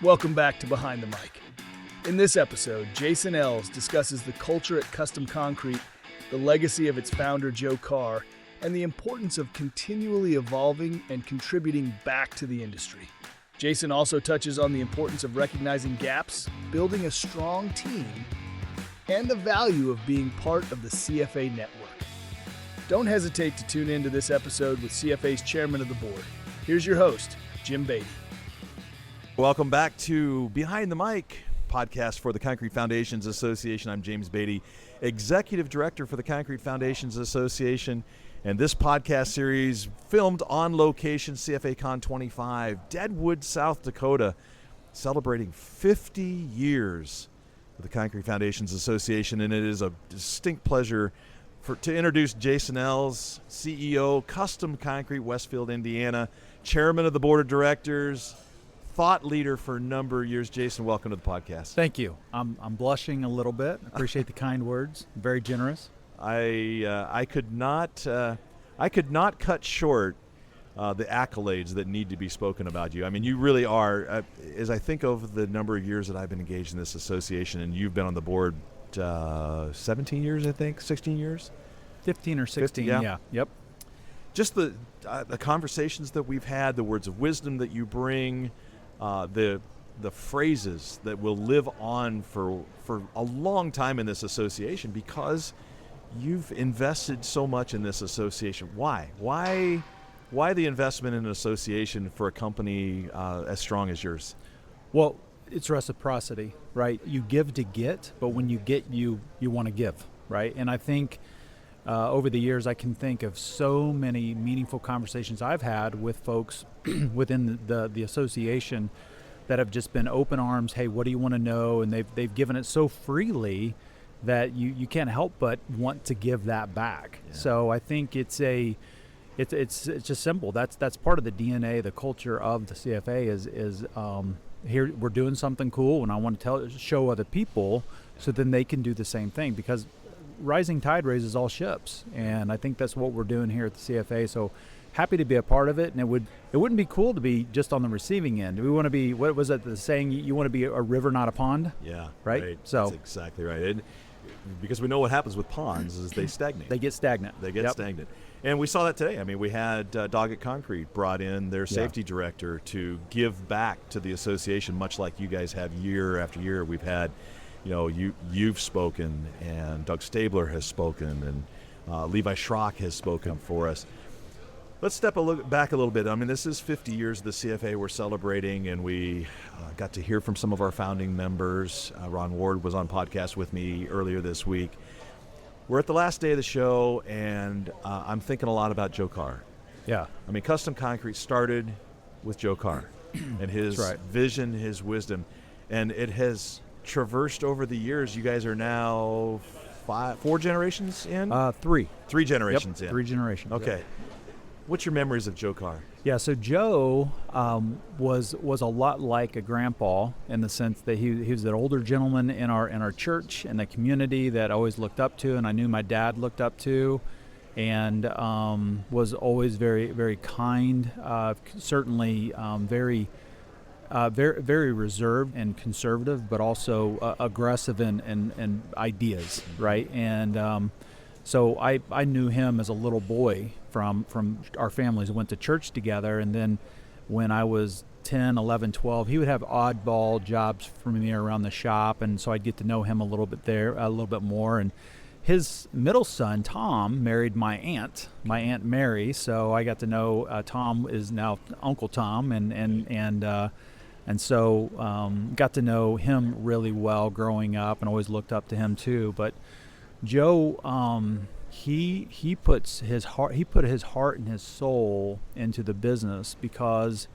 Welcome back to Behind the Mic. In this episode, Jason Ells discusses the culture at Custom Concrete, the legacy of its founder Joe Carr, and the importance of continually evolving and contributing back to the industry. Jason also touches on the importance of recognizing gaps, building a strong team, and the value of being part of the CFA network. Don't hesitate to tune into this episode with CFA's chairman of the board. Here's your host, Jim Beatty. Welcome back to Behind the Mic, podcast for the Concrete Foundations Association. I'm James Beatty, Executive Director for the Concrete Foundations Association, and this podcast series filmed on location, CFA Con 25, Deadwood, South Dakota, celebrating 50 years of the Concrete Foundations Association, and it is a distinct pleasure to introduce Jason Ells, CEO, Custom Concrete, Westfield, Indiana, Chairman of the Board of Directors, thought leader for a number of years. Jason, welcome to the podcast. Thank you. I'm blushing a little bit. Appreciate the kind words. Very generous. I could not cut short the accolades that need to be spoken about you. I mean, you really are. As I think of the number of years that I've been engaged in this association, and you've been on the board 17 years, I think, 16 years, 15 or 16. 50, yeah. Yep. Just the conversations that we've had, the words of wisdom that you bring. The phrases that will live on for a long time in this association because you've invested so much in this association. Why the investment in an association for a company as strong as yours? Well, it's reciprocity, right? You give to get, but when you get, you want to give, right? And I think over the years, I can think of so many meaningful conversations I've had with folks within the association that have just been open arms. Hey, what do you want to know? And they've given it so freely that you can't help but want to give that back. Yeah. So I think it's just simple. That's part of the DNA, the culture of the CFA is here we're doing something cool, and I want to show other people so then they can do the same thing, because rising tide raises all ships, and I think that's what we're doing here at the CFA. So happy to be a part of it, and it wouldn't be cool to be just on the receiving end. We want to be, what was it, the saying, you want to be a river, not a pond? Yeah, right. So that's exactly right. And because we know what happens with ponds is they stagnate. They get stagnant. Stagnant. And we saw that today. I mean, we had Doggett Concrete brought in their safety director to give back to the association, much like you guys have year after year. We've had, you've spoken, and Doug Stabler has spoken, and Levi Schrock has spoken for us. Let's step back a little bit. I mean, this is 50 years of the CFA we're celebrating, and we got to hear from some of our founding members. Ron Ward was on podcast with me earlier this week. We're at the last day of the show, and I'm thinking a lot about Joe Carr. Yeah. I mean, Custom Concrete started with Joe Carr and his vision, his wisdom, and it has traversed over the years. You guys are now 4 generations in? 3 generations in. 3 generations. Okay. Yep. What's your memories of Joe Carr? Yeah, so Joe was a lot like a grandpa in the sense that he was an older gentleman in our church and the community that I always looked up to, and I knew my dad looked up to, and was always very, very kind, certainly very reserved and conservative, but also aggressive in ideas, right? And so I knew him as a little boy from our families went to church together, and then when I was 10, 11, 12, he would have oddball jobs for me around the shop, and so I'd get to know him a little bit more. And his middle son, Tom, married my Aunt Mary, so I got to know Tom is now Uncle Tom, and so got to know him really well growing up, and always looked up to him too. But Joe, he put his heart and his soul into the business because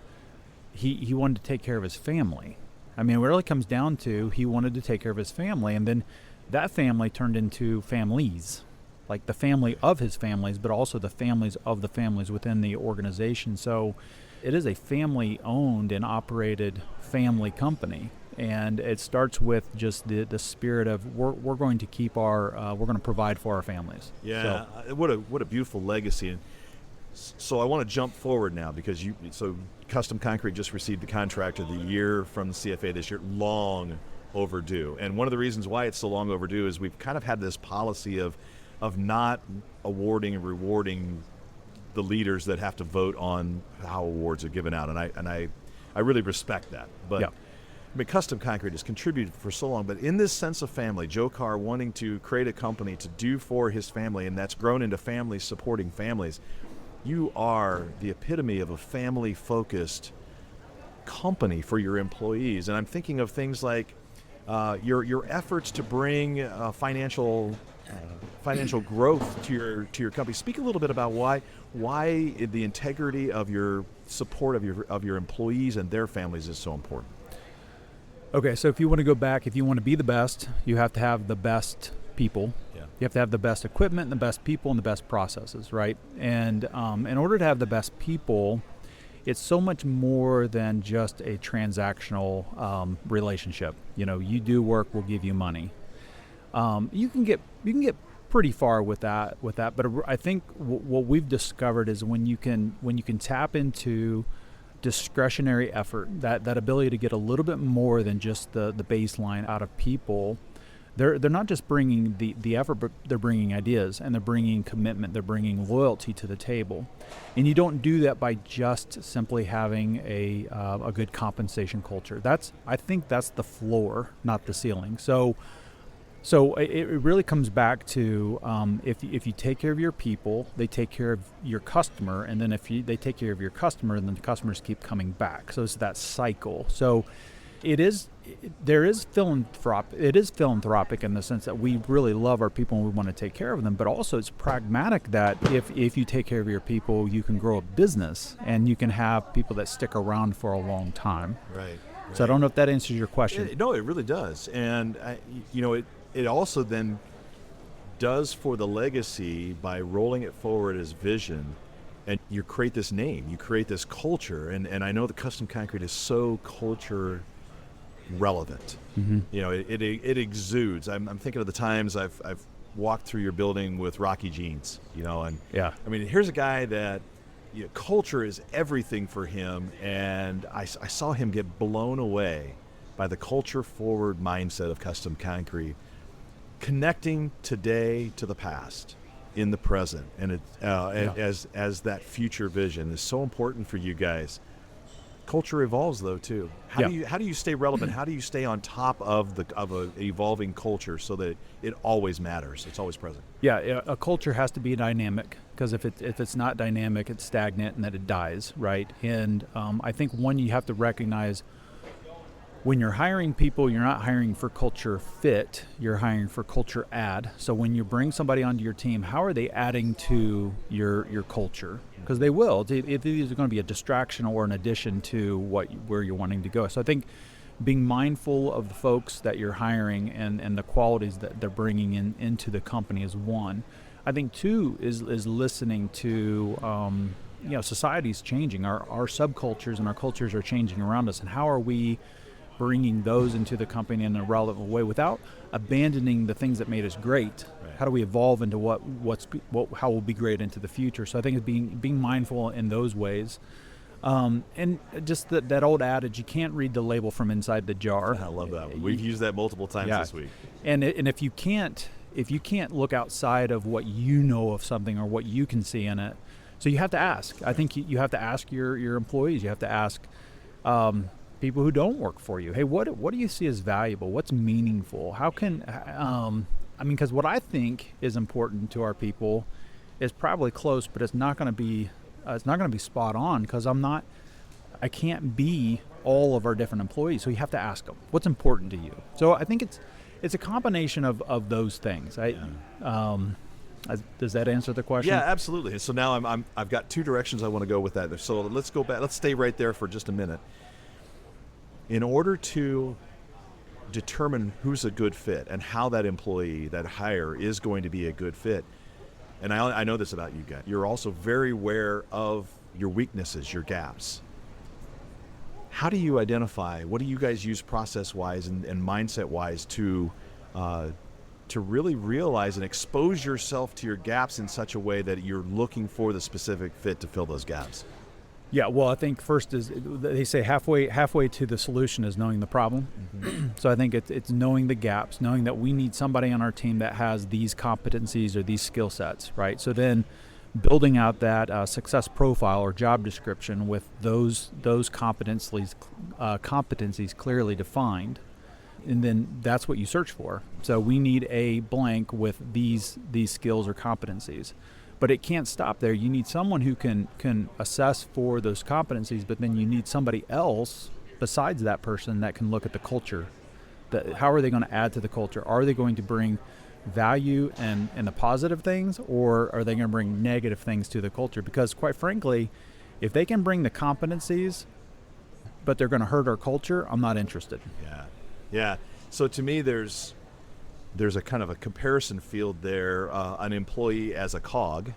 he wanted to take care of his family. I mean, it really comes down to he wanted to take care of his family, and then that family turned into families, like the family of his families, but also the families of the families within the organization. So it is a family-owned and operated family company. And it starts with just the spirit of we're going to keep we're going to provide for our families. Yeah, so. What a beautiful legacy. And So I want to jump forward now because Custom Concrete just received the contract of the year from the CFA this year, long overdue. And one of the reasons why it's so long overdue is we've kind of had this policy of not awarding and rewarding the leaders that have to vote on how awards are given out. And I really respect that. But Yeah. I mean, Custom Concrete has contributed for so long, but in this sense of family, Joe Carr wanting to create a company to do for his family, and that's grown into families supporting families, you are the epitome of a family-focused company for your employees. And I'm thinking of things like your efforts to bring financial growth to your company. Speak a little bit about why the integrity of your support of your employees and their families is so important. Okay, so if you want to go back, if you want to be the best, you have to have the best people. Yeah. You have to have the best equipment and the best people and the best processes, right? And in order to have the best people, it's so much more than just a transactional relationship. You know, you do work, we'll give you money. You can get pretty far with that. But I think what we've discovered is when you can tap into discretionary effort, that ability to get a little bit more than just the baseline out of people. They're not just bringing the effort, but they're bringing ideas, and they're bringing commitment, they're bringing loyalty to the table. And you don't do that by just simply having a good compensation culture. I think that's the floor, not the ceiling. So it really comes back to if you take care of your people, they take care of your customer, and then they take care of your customer, then the customers keep coming back. So it's that cycle. So it is philanthropic in the sense that we really love our people and we want to take care of them, but also it's pragmatic that if you take care of your people, you can grow a business and you can have people that stick around for a long time. Right. So I don't know if that answers your question. No, it really does. And it also then does for the legacy by rolling it forward as vision, and you create this name, you create this culture, and I know that Custom Concrete is so culture relevant. Mm-hmm. You know, it exudes. I'm thinking of the times I've walked through your building with Rocky Jeans, and Yeah. I mean, here's a guy that culture is everything for him, and I saw him get blown away by the culture forward mindset of Custom Concrete, connecting today to the past in the present, and as that future vision is so important for you guys. Culture evolves though too. How do you stay relevant? How do you stay on top of an evolving culture so that it always matters? It's always present. Yeah, a culture has to be dynamic, because if it's not dynamic, it's stagnant and that it dies, right? And I think you have to recognize when you're hiring people, you're not hiring for culture fit, you're hiring for culture add. So when you bring somebody onto your team, how are they adding to your culture? Because they will. It's either going to be a distraction or an addition to where you're wanting to go. So I think being mindful of the folks that you're hiring and the qualities that they're bringing into the company is one. I think two is listening to society's changing. Our subcultures and our cultures are changing around us, and how are we bringing those into the company in a relevant way without abandoning the things that made us great? Right. How do we evolve into how we'll be great into the future? So I think it's being mindful in those ways, and just that old adage: you can't read the label from inside the jar. I love that one. We've used that multiple times this week. And if you can't look outside of what you know of something or what you can see in it, so you have to ask. I think you have to ask your employees. You have to ask people who don't work for you, hey, what do you see as valuable? What's meaningful? How can because what I think is important to our people is probably close, but it's not going to be spot on, because I can't be all of our different employees. So you have to ask them what's important to you. So I think it's a combination of those things. Does that answer the question? Yeah, absolutely. So now I've got two directions I want to go with that. So let's go back. Let's stay right there for just a minute. In order to determine who's a good fit and how that employee, that hire, is going to be a good fit, and I know this about you guys, you're also very aware of your weaknesses, your gaps. How do you identify, what do you guys use process-wise and mindset-wise to to really realize and expose yourself to your gaps in such a way that you're looking for the specific fit to fill those gaps? Yeah, well, I think first is they say halfway to the solution is knowing the problem. So I think it's knowing the gaps, knowing that we need somebody on our team that has these competencies or these skill sets, right? So then building out that success profile or job description with those competencies clearly defined, and then that's what you search for. So we need a blank with these skills or competencies. But it can't stop there. You need someone who can assess for those competencies, but then you need somebody else besides that person that can look at the culture. How are they going to add to the culture? Are they going to bring value and the positive things, or are they going to bring negative things to the culture? Because quite frankly, if they can bring the competencies, but they're going to hurt our culture, I'm not interested. Yeah. So to me, there's a kind of a comparison field there, an employee as a cog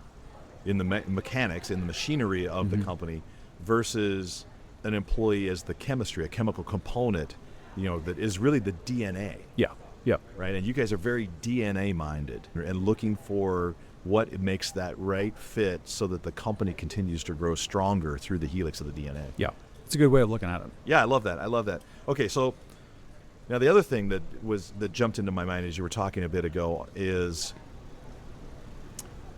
in the mechanics, in the machinery of the company, versus an employee as the chemistry, a chemical component, that is really the DNA. Yeah. Right? And you guys are very DNA minded and looking for what makes that right fit so that the company continues to grow stronger through the helix of the DNA. Yeah. It's a good way of looking at it. Yeah, I love that. Okay, so now the other thing that jumped into my mind as you were talking a bit ago is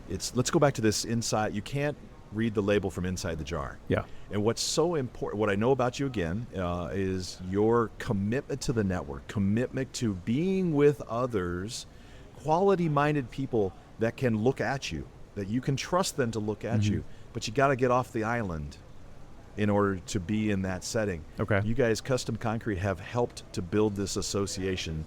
let's go back to this inside. You can't read the label from inside the jar. Yeah. And what's so important, what I know about you again, is your commitment to the network, commitment to being with others, quality-minded people that can look at you, that you can trust them to look at you, but you got to get off the island in order to be in that setting. Okay. You guys, Custom Concrete, have helped to build this association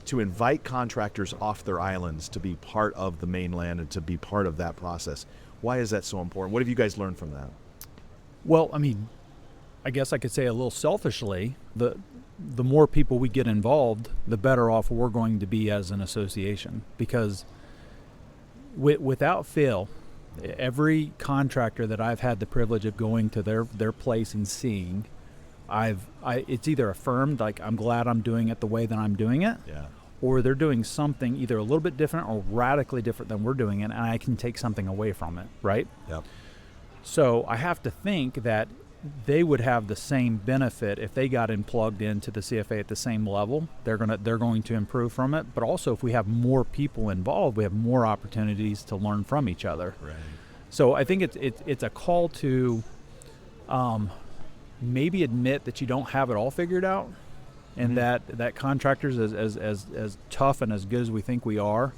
to invite contractors off their islands to be part of the mainland and to be part of that process. Why is that so important? What have you guys learned from that? Well, I mean, I guess I could say a little selfishly, the more people we get involved, the better off we're going to be as an association. Because without fail, every contractor that I've had the privilege of going to their place and seeing, it's either affirmed, like, I'm glad I'm doing it the way that I'm doing it, or they're doing something either a little bit different or radically different than we're doing it, and I can take something away from it, right? Yep. So I have to think that they would have the same benefit if they got plugged into the CFA at the same level. They're going to improve from it. But also, if we have more people involved, we have more opportunities to learn from each other. Right. So I think it's a call to maybe admit that you don't have it all figured out, and that contractors, as tough and as good as we think we are,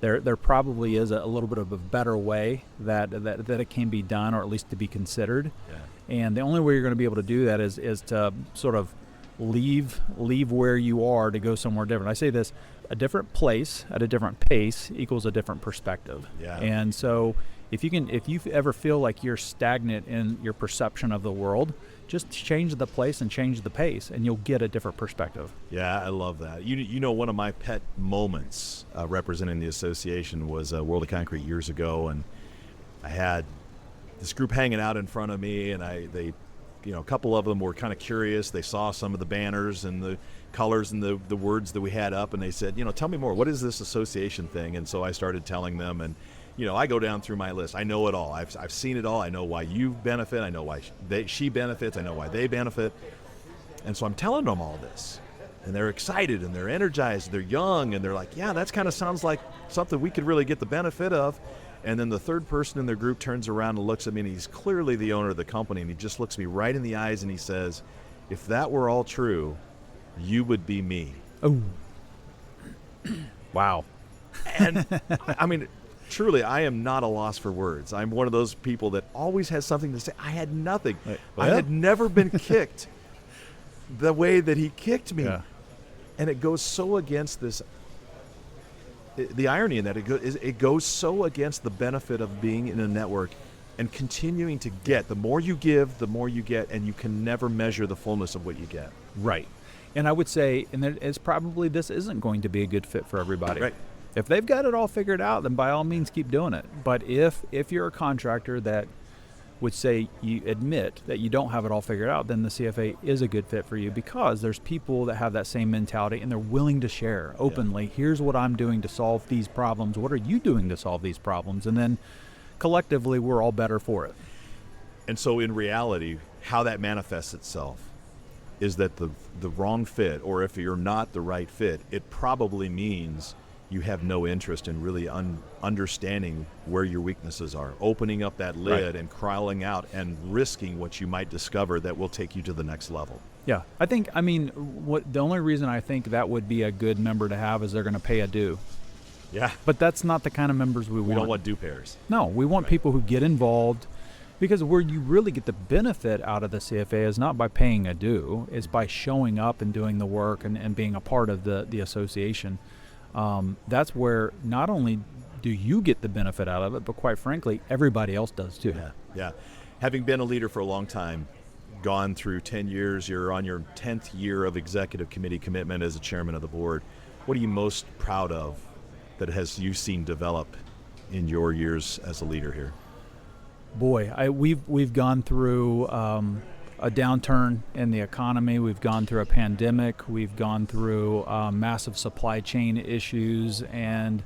there probably is a little bit of a better way that it can be done, or at least to be considered. Yeah. And the only way you're going to be able to do that is to sort of leave where you are to go somewhere different. I say this: a different place at a different pace equals a different perspective. Yeah. And so if you ever feel like you're stagnant in your perception of the world, just change the place and change the pace, and you'll get a different perspective. Yeah, I love that. One of my pet moments representing the association was World of Concrete years ago, and I had this group hanging out in front of me, and a couple of them were kind of curious. They saw some of the banners and the colors and the words that we had up, and they said, tell me more. What is this association thing? And so I started telling them, and I go down through my list. I know it all. I've seen it all. I know why you benefit. I know why she benefits. I know why they benefit. And so I'm telling them all this. And they're excited and they're energized. They're young and they're like, yeah, that kind of sounds like something we could really get the benefit of. And then the third person in their group turns around and looks at me, and he's clearly the owner of the company. And he just looks me right in the eyes and he says, if that were all true, you would be me. Oh. Wow. And I mean, truly, I am not a loss for words. I'm one of those people that always has something to say. I had nothing. Well, I had never been kicked the way that he kicked me. Yeah. And it goes so against this. The irony in that, it goes so against the benefit of being in a network and continuing to get. The more you give, the more you get, and you can never measure the fullness of what you get. Right. And I would say, and it's probably this isn't going to be a good fit for everybody. Right. If they've got it all figured out, then by all means keep doing it. But if you're a contractor that would say you admit that you don't have it all figured out, then the CFA is a good fit for you, because there's people that have that same mentality and they're willing to share openly. Here's what I'm doing to solve these problems. What are you doing to solve these problems? And then collectively, we're all better for it. And so in reality, how that manifests itself is that the wrong fit, or if you're not the right fit, it probably means you have no interest in really understanding where your weaknesses are, opening up that lid and crawling out and risking what you might discover that will take you to the next level. Yeah, the only reason I think that would be a good member to have is they're going to pay a due. Yeah. But that's not the kind of members we want. We don't want due payers. No, we want people who get involved, because where you really get the benefit out of the CFA is not by paying a due, it's by showing up and doing the work and being a part of the association. That's where not only do you get the benefit out of it, but quite frankly, everybody else does too. Yeah. Having been a leader for a long time, gone through 10 years, you're on your 10th year of executive committee commitment as a chairman of the board. What are you most proud of that has you seen develop in your years as a leader here? Boy, we've gone through a downturn in the economy. We've gone through a pandemic. We've gone through massive supply chain issues, and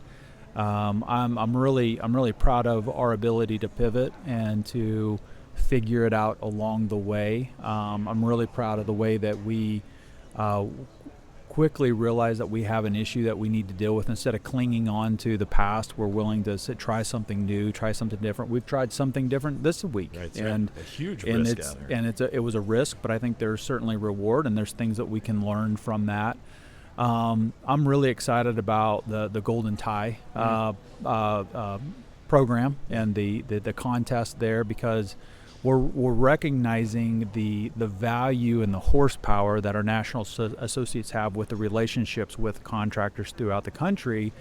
I'm really proud of our ability to pivot and to figure it out along the way. I'm really proud of the way that we quickly realize that we have an issue that we need to deal with. Instead of clinging on to the past, we're willing to try something new, try something different. We've tried something different this week, and a huge risk out there. And it was a risk, but I think there's certainly reward, and there's things that we can learn from that. I'm really excited about the Golden Tie program and the contest there, because we're recognizing the value and the horsepower that our national associates have with the relationships with contractors throughout the country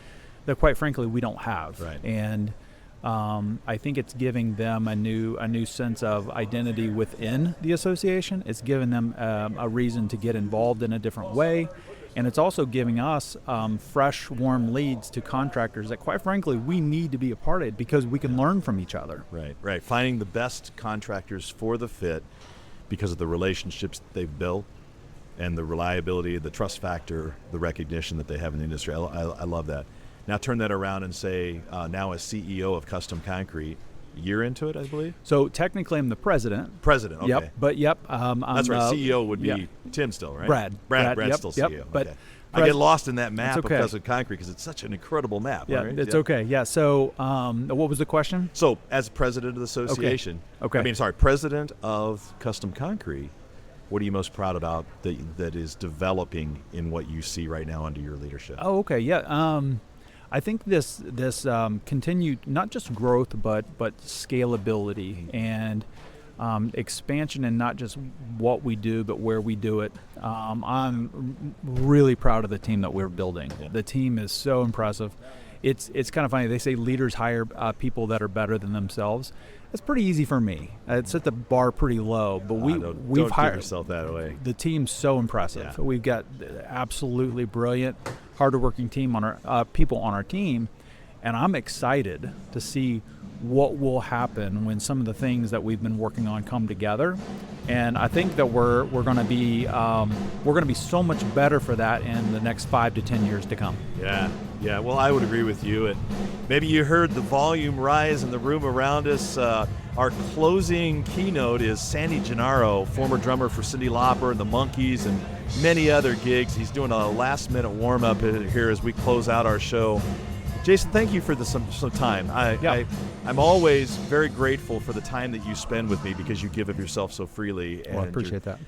that, quite frankly, we don't have. Right. And I think it's giving them a new sense of identity within the association. It's giving them a reason to get involved in a different way. And it's also giving us fresh, warm leads to contractors that, quite frankly, we need to be a part of it, because we can learn from each other. Right. Finding the best contractors for the fit because of the relationships they've built and the reliability, the trust factor, the recognition that they have in the industry. I love that. Now turn that around and say, now as CEO of Custom Concrete, year into it, I believe? So technically I'm the president. President, okay. Yep, but that's right. CEO would be Tim still, right? Brad's still yep, CEO. But okay. I get lost in that map okay. of Custom Concrete because it's such an incredible map. Yeah, right? it's okay. Yeah. So what was the question? So as president of the association, president of Custom Concrete, what are you most proud about that is developing in what you see right now under your leadership? Oh, okay. Yeah. I think this continued not just growth but scalability and expansion, and not just what we do but where we do it. I'm really proud of the team that we're building. Yeah. The team is so impressive. It's kind of funny. They say leaders hire people that are better than themselves. It's pretty easy for me. It's set the bar pretty low, but we've don't hired give yourself that away. The team's so impressive. Yeah. We've got absolutely brilliant, hardworking team on our people on our team, and I'm excited to see what will happen when some of the things that we've been working on come together. And I think that we're going to be so much better for that in the next 5 to 10 years to come. Yeah. Well, I would agree with you. And maybe you heard the volume rise in the room around us. Our closing keynote is Sandy Gennaro, former drummer for Cyndi Lauper and the Monkees and many other gigs. He's doing a last-minute warm-up here as we close out our show. Jason, thank you for some time. I'm always very grateful for the time that you spend with me because you give of yourself so freely. Well, I appreciate that.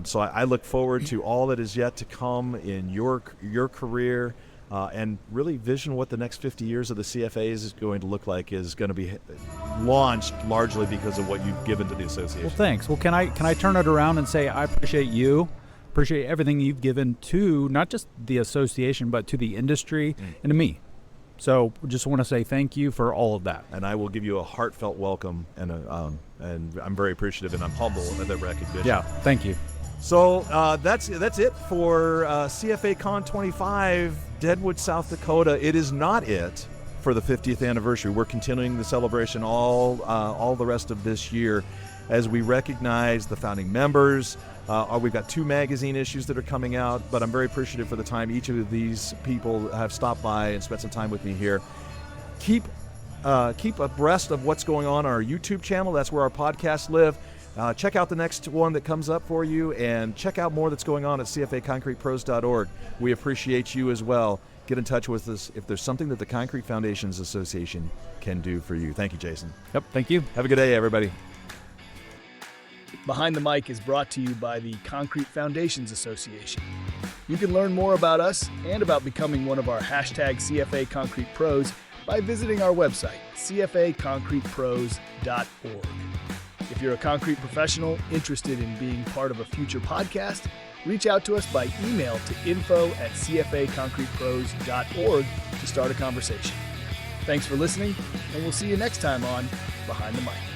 So I look forward to all that is yet to come in your career, and really vision what the next 50 years of the CFA is going to look like is going to be launched largely because of what you've given to the association. Well, thanks. Well, can I turn it around and say I appreciate you. Appreciate everything you've given to not just the association but to the industry and to me. So just want to say thank you for all of that. And I will give you a heartfelt welcome, and I'm very appreciative, and I'm humble of that recognition. Yeah, thank you. So that's it for CFA Con 25, Deadwood, South Dakota. It is not it for the 50th anniversary. We're continuing the celebration all the rest of this year as we recognize the founding members. We've got 2 magazine issues that are coming out, but I'm very appreciative for the time each of these people have stopped by and spent some time with me here. Keep abreast of what's going on our YouTube channel. That's where our podcasts live. Check out the next one that comes up for you, and check out more that's going on at cfaconcretepros.org. We appreciate you as well. Get in touch with us if there's something that the Concrete Foundations Association can do for you. Thank you, Jason. Yep, thank you. Have a good day, everybody. Behind the Mic is brought to you by the Concrete Foundations Association. You can learn more about us and about becoming one of our #CFA Concrete Pros by visiting our website, cfaconcretepros.org. If you're a concrete professional interested in being part of a future podcast, reach out to us by email to info@cfaconcretepros.org to start a conversation. Thanks for listening, and we'll see you next time on Behind the Mic.